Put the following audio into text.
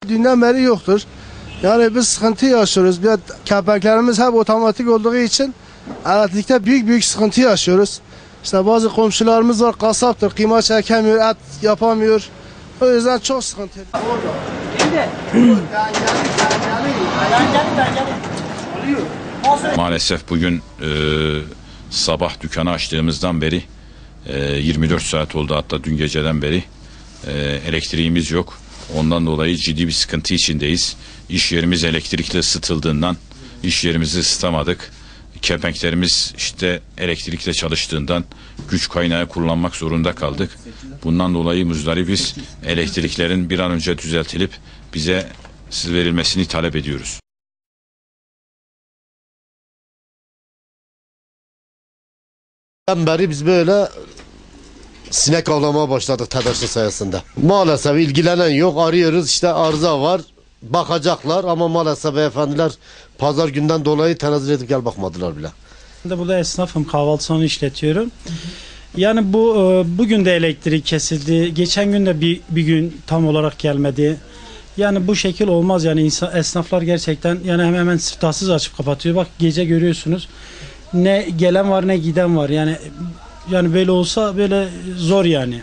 Dünden beri yoktur. Yani biz sıkıntı yaşıyoruz. Bir kepenklerimiz hep otomatik olduğu için elektrikte büyük sıkıntı yaşıyoruz. İşte bazı komşularımız var, kasaptır, kıyma çekemiyor, et yapamıyor. O yüzden çok sıkıntı. Maalesef bugün sabah dükkanı açtığımızdan beri 24 saat oldu, hatta dün geceden beri elektriğimiz yok. Ondan dolayı ciddi bir sıkıntı içindeyiz. İş yerimiz elektrikle ısıtıldığından iş yerimizi ısıtamadık. Kepenklerimiz işte elektrikle çalıştığından güç kaynağı kullanmak zorunda kaldık. Bundan dolayı muzdaribiz. Elektriklerin bir an önce düzeltilip bize verilmesini talep ediyoruz. Beri biz böyle sinek avlamaya başladık tedaşlı sayesinde. Maalesef ilgilenen yok, arıyoruz, işte arıza var, bakacaklar ama maalesef beyefendiler pazar günden dolayı tenezzül edip gel bakmadılar bile. Ben de burada esnafım, kahvaltı salonu işletiyorum. Yani bugün de elektrik kesildi. Geçen gün de bir gün tam olarak gelmedi. Yani bu şekil olmaz, yani esnaflar gerçekten yani hemen siftahsız açıp kapatıyor. Bak gece görüyorsunuz. Ne gelen var ne giden var. Yani böyle olsa böyle zor yani.